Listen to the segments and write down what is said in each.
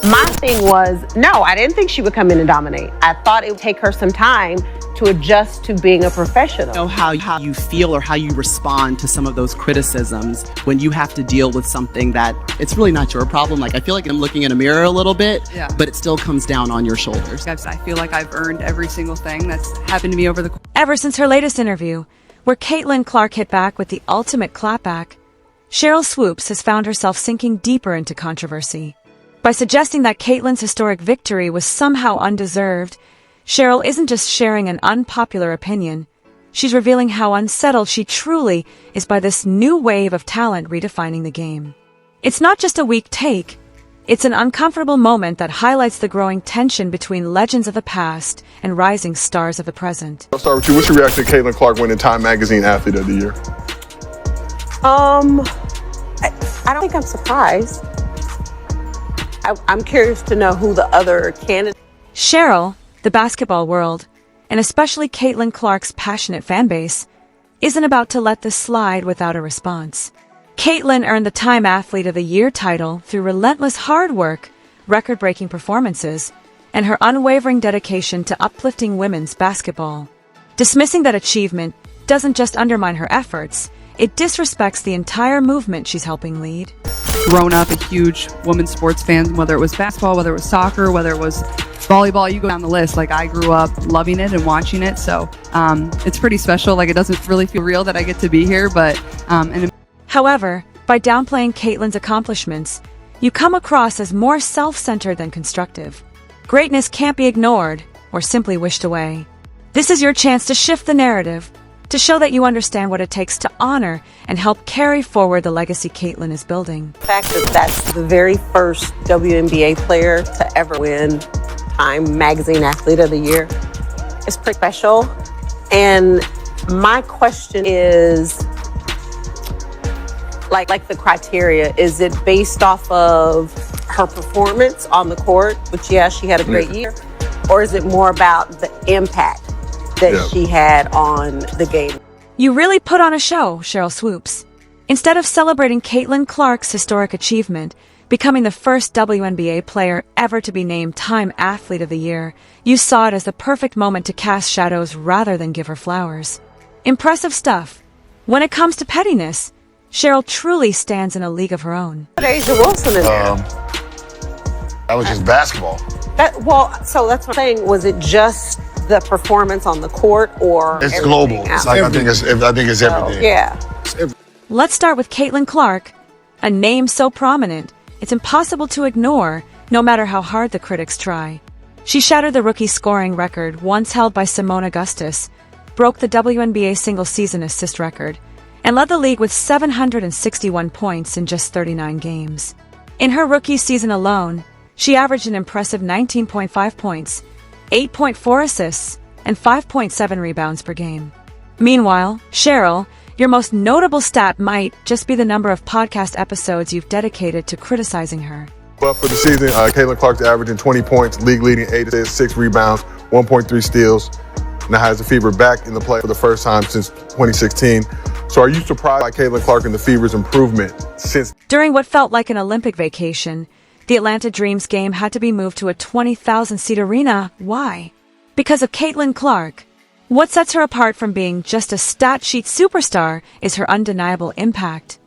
My thing was, no, I didn't think she would come in and dominate. I thought it would take her some time to adjust to being a professional. Know how you feel or how you respond to some of those criticisms when you have to deal with something that it's really not your problem. Like, I feel like I'm looking in a mirror a little bit, but it still comes down on your shoulders. I feel like I've earned every single thing that's happened to me over the course. Ever since her latest interview, where Caitlin Clark hit back with the ultimate clapback, Sheryl Swoopes has found herself sinking deeper into controversy. By suggesting that Caitlin's historic victory was somehow undeserved, Sheryl isn't just sharing an unpopular opinion, she's revealing how unsettled she truly is by this new wave of talent redefining the game. It's not just a weak take, it's an uncomfortable moment that highlights the growing tension between legends of the past and rising stars of the present. I'll start with you. What's your reaction to Caitlin Clark winning Time Magazine Athlete of the Year? I don't think I'm surprised. I'm curious to know who the other candidates. Sheryl, the basketball world, and especially Caitlin Clark's passionate fanbase, isn't about to let this slide without a response. Caitlin earned the Time Athlete of the Year title through relentless hard work, record-breaking performances, and her unwavering dedication to uplifting women's basketball. Dismissing that achievement doesn't just undermine her efforts, it disrespects the entire movement she's helping lead. Grown up a huge women's sports fan, whether it was basketball, whether it was soccer, whether it was volleyball, you go down the list. Like, I grew up loving it and watching it, so it's pretty special. Like, it doesn't really feel real that I get to be here, but However, by downplaying Caitlin's accomplishments, you come across as more self-centered than constructive. Greatness can't be ignored or simply wished away. This is your chance to shift the narrative, to show that you understand what it takes to honor and help carry forward the legacy Caitlin is building. The fact that that's the very first WNBA player to ever win Time Magazine Athlete of the Year is pretty special. And my question is, like the criteria, is it based off of her performance on the court, which, yeah, she had a great year, or is it more about the impact that she had on the game? You really put on a show, Sheryl Swoopes. Instead of celebrating Caitlin Clark's historic achievement, becoming the first WNBA player ever to be named Time Athlete of the Year, you saw it as the perfect moment to cast shadows rather than give her flowers. Impressive stuff. When it comes to pettiness, Sheryl truly stands in a league of her own. Asia Wilson in there. That was just basketball. So that's what I'm saying. Was it just the performance on the court, or it's global? It's like, I think it's everything. Yeah. Let's start with Caitlin Clark, a name so prominent it's impossible to ignore, no matter how hard the critics try. She shattered the rookie scoring record once held by Simone Augustus, broke the WNBA single-season assist record, and led the league with 761 points in just 39 games. In her rookie season alone, she averaged an impressive 19.5 points, 8.4 assists, and 5.7 rebounds per game. Meanwhile, Sheryl, your most notable stat might just be the number of podcast episodes you've dedicated to criticizing her. But for the season, Caitlin Clark's averaging 20 points, league-leading 8 assists, 6 rebounds, 1.3 steals. Now has the Fever back in the play for the first time since 2016. So are you surprised by Caitlin Clark and the Fever's improvement since? During what felt like an Olympic vacation, the Atlanta Dreams game had to be moved to a 20,000-seat arena. Why? Because of Caitlin Clark. What sets her apart from being just a stat sheet superstar is her undeniable impact.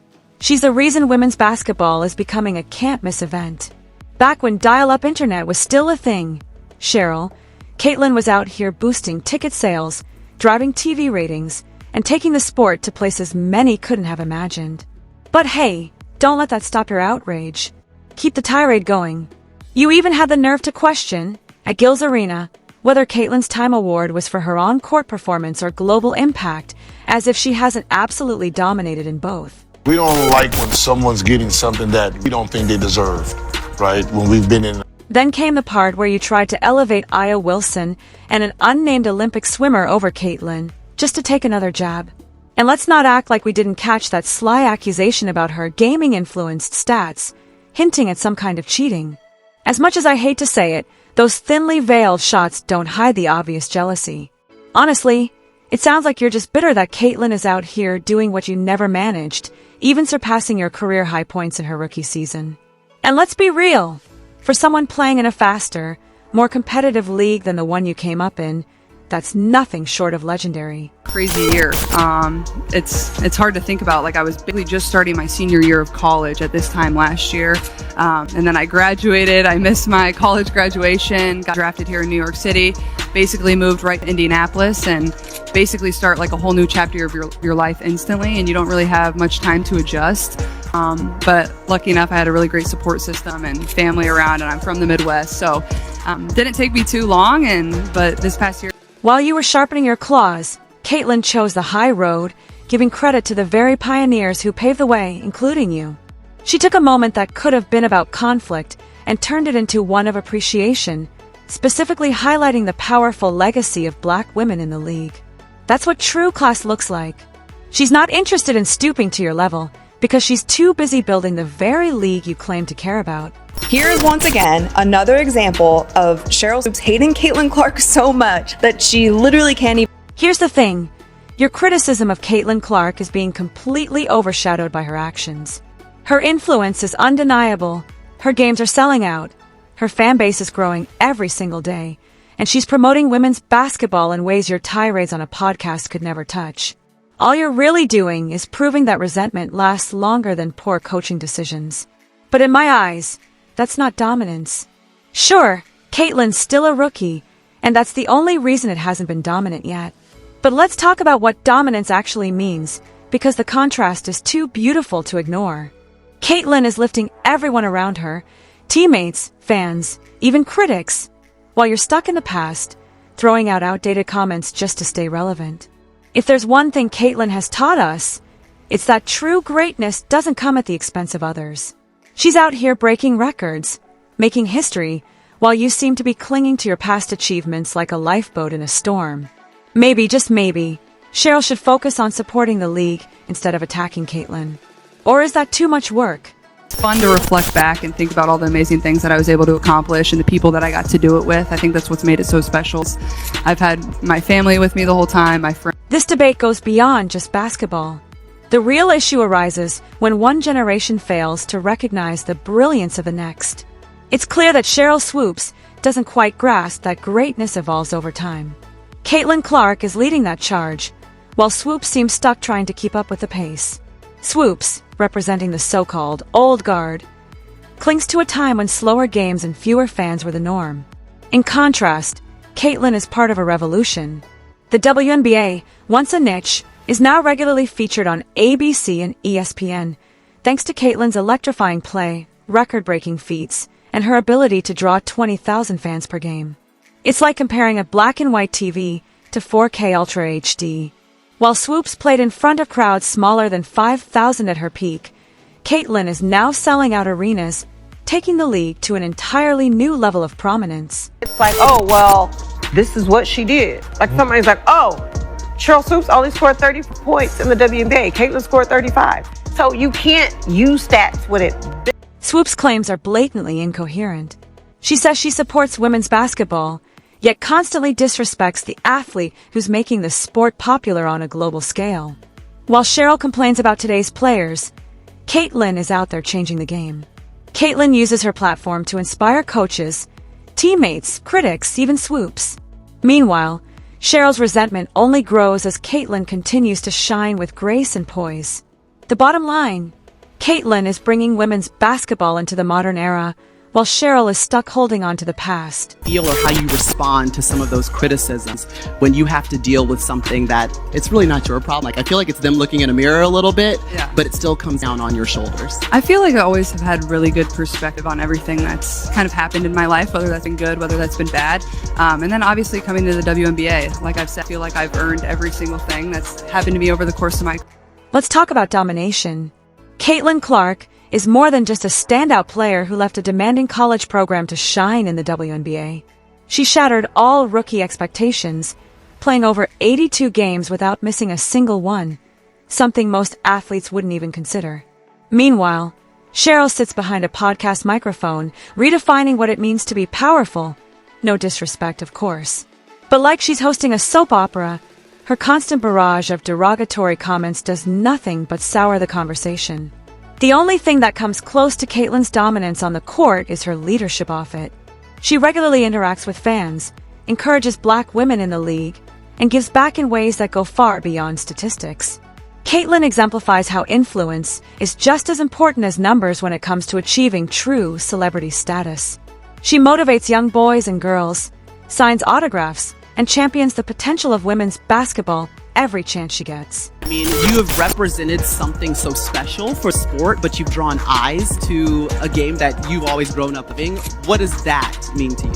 She's the reason women's basketball is becoming a can't-miss event. Back when dial-up internet was still a thing, Caitlin was out here boosting ticket sales, driving TV ratings, and taking the sport to places many couldn't have imagined. But hey, don't let that stop your outrage. Keep the tirade going. You even had the nerve to question, at Gil's Arena, whether Caitlin's Time Award was for her on-court performance or global impact, as if she hasn't absolutely dominated in both. We don't like when someone's getting something that we don't think they deserve, right? When we've been in. Then came the part where you tried to elevate Aya Wilson and an unnamed Olympic swimmer over Caitlin, just to take another jab. And let's not act like we didn't catch that sly accusation about her gaming-influenced stats, hinting at some kind of cheating. As much as I hate to say it, those thinly veiled shots don't hide the obvious jealousy. Honestly, it sounds like you're just bitter that Caitlin is out here doing what you never managed, even surpassing your career high points in her rookie season. And let's be real, For someone playing in a faster, more competitive league than the one you came up in, that's nothing short of legendary. Crazy year. It's hard to think about. Like, I was basically just starting my senior year of college at this time last year. And then I graduated. I missed my college graduation, got drafted here in New York City, basically moved right to Indianapolis and basically start like a whole new chapter of your life instantly. And you don't really have much time to adjust. But lucky enough, I had a really great support system and family around, and I'm from the Midwest. So didn't take me too long. But this past year, while you were sharpening your claws, Caitlin chose the high road, giving credit to the very pioneers who paved the way, including you. She took a moment that could have been about conflict and turned it into one of appreciation, specifically highlighting the powerful legacy of Black women in the league. That's what true class looks like. She's not interested in stooping to your level because she's too busy building the very league you claim to care about. Here is once again another example of Sheryl Swoopes hating Caitlin Clark so much that she literally can't even. Here's the thing. Your criticism of Caitlin Clark is being completely overshadowed by her actions. Her influence is undeniable. Her games are selling out. Her fan base is growing every single day. And she's promoting women's basketball in ways your tirades on a podcast could never touch. All you're really doing is proving that resentment lasts longer than poor coaching decisions. But in my eyes, that's not dominance. Sure, Caitlin's still a rookie, and that's the only reason it hasn't been dominant yet. But let's talk about what dominance actually means, because the contrast is too beautiful to ignore. Caitlin is lifting everyone around her, teammates, fans, even critics, while you're stuck in the past, throwing out outdated comments just to stay relevant. If there's one thing Caitlin has taught us, it's that true greatness doesn't come at the expense of others. She's out here breaking records, making history, while you seem to be clinging to your past achievements like a lifeboat in a storm. Maybe, just maybe, Sheryl should focus on supporting the league instead of attacking Caitlin. Or is that too much work? it's fun to reflect back and think about all the amazing things that I was able to accomplish and the people that I got to do it with. I think that's what's made it so special. I've had my family with me the whole time, my friends. This debate goes beyond just basketball. The real issue arises when one generation fails to recognize the brilliance of the next. It's clear that Sheryl Swoopes doesn't quite grasp that greatness evolves over time. Caitlin Clark is leading that charge, while Swoopes seems stuck trying to keep up with the pace. Swoopes, representing the so-called old guard, clings to a time when slower games and fewer fans were the norm. In contrast, Caitlin is part of a revolution. The WNBA, once a niche, is now regularly featured on ABC and ESPN, thanks to Caitlin's electrifying play, record-breaking feats, and her ability to draw 20,000 fans per game. It's like comparing a black and white TV to 4K Ultra HD. While Swoopes played in front of crowds smaller than 5,000 at her peak, Caitlin is now selling out arenas, taking the league to an entirely new level of prominence. It's like, oh, well, this is what she did. Like somebody's like, oh, Sheryl Swoopes only scored 30 points in the WNBA. Caitlin scored 35. So you can't use stats with it. Swoopes' claims are blatantly incoherent. She says she supports women's basketball, yet constantly disrespects the athlete who's making the sport popular on a global scale. While Sheryl complains about today's players, Caitlin is out there changing the game. Caitlin uses her platform to inspire coaches, teammates, critics, even Swoopes. Meanwhile, Sheryl's resentment only grows as Caitlin continues to shine with grace and poise. The bottom line, Caitlin is bringing women's basketball into the modern era, while Sheryl is stuck holding on to the past. Feel or how you respond to some of those criticisms when you have to deal with something that it's really not your problem. Like, I feel like it's them looking in a mirror a little bit, but it still comes down on your shoulders. I feel like I always have had really good perspective on everything that's kind of happened in my life, whether that's been good, whether that's been bad. And then obviously coming to the WNBA, like I've said, I feel like I've earned every single thing that's happened to me over the course of my... Let's talk about domination. Caitlin Clark is more than just a standout player who left a demanding college program to shine in the WNBA. She shattered all rookie expectations, playing over 82 games without missing a single one, something most athletes wouldn't even consider. Meanwhile, Sheryl sits behind a podcast microphone, redefining what it means to be powerful. No disrespect, of course. But like she's hosting a soap opera, her constant barrage of derogatory comments does nothing but sour the conversation. The only thing that comes close to Caitlyn's dominance on the court is her leadership off it. She regularly interacts with fans, encourages black women in the league, and gives back in ways that go far beyond statistics. Caitlyn exemplifies how influence is just as important as numbers when it comes to achieving true celebrity status. She motivates young boys and girls, signs autographs, and champions the potential of women's basketball every chance she gets. I mean, you have represented something so special for sport, but you've drawn eyes to a game that you've always grown up loving. What does that mean to you?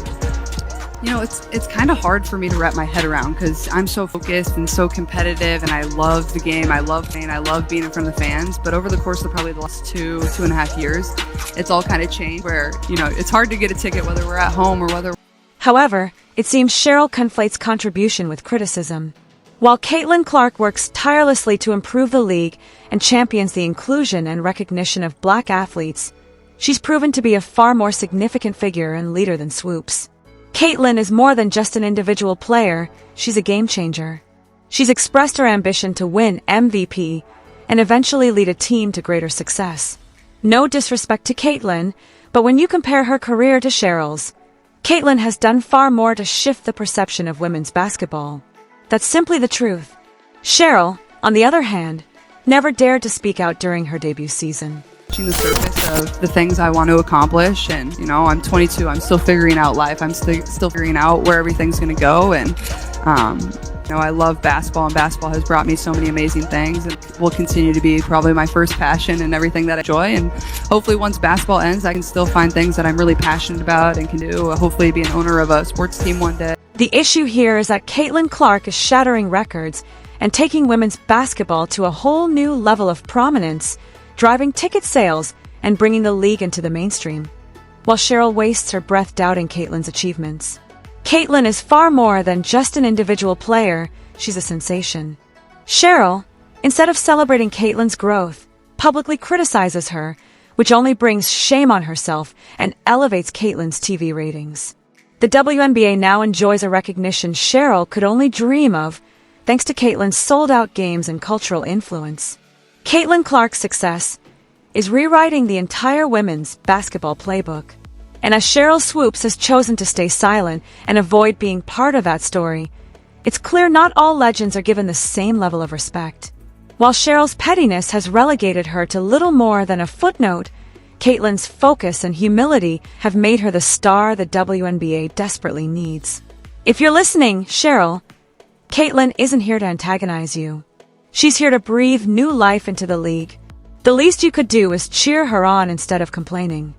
You know, it's kind of hard for me to wrap my head around because I'm so focused and so competitive, and I love the game. I love playing. I love being in front of the fans. But over the course of probably the last 2.5 years, it's all kind of changed where, you know, it's hard to get a ticket whether we're at home or whether. However, it seems Sheryl conflates contribution with criticism. While Caitlin Clark works tirelessly to improve the league and champions the inclusion and recognition of black athletes, she's proven to be a far more significant figure and leader than Swoopes. Caitlyn is more than just an individual player, she's a game changer. She's expressed her ambition to win MVP and eventually lead a team to greater success. No disrespect to Caitlyn, but when you compare her career to Sheryl's, Caitlyn has done far more to shift the perception of women's basketball. That's simply the truth. Sheryl, on the other hand, never dared to speak out during her debut season. The surface of the things I want to accomplish, and you know, I'm 22. I'm still figuring out life. I'm still figuring out where everything's going to go, and you know, I love basketball, and basketball has brought me so many amazing things, and will continue to be probably my first passion and everything that I enjoy. And hopefully, once basketball ends, I can still find things that I'm really passionate about and can do. Hopefully, be an owner of a sports team one day. The issue here is that Caitlin Clark is shattering records and taking women's basketball to a whole new level of prominence, driving ticket sales and bringing the league into the mainstream, while Sheryl wastes her breath doubting Caitlyn's achievements. Caitlyn is far more than just an individual player, she's a sensation. Sheryl, instead of celebrating Caitlyn's growth, publicly criticizes her, which only brings shame on herself and elevates Caitlyn's TV ratings. The WNBA now enjoys a recognition Sheryl could only dream of, thanks to Caitlyn's sold-out games and cultural influence. Caitlin Clark's success is rewriting the entire women's basketball playbook. And as Sheryl Swoopes has chosen to stay silent and avoid being part of that story, it's clear not all legends are given the same level of respect. While Sheryl's pettiness has relegated her to little more than a footnote, Caitlyn's focus and humility have made her the star the WNBA desperately needs. If you're listening, Sheryl, Caitlyn isn't here to antagonize you. She's here to breathe new life into the league. The least you could do is cheer her on instead of complaining.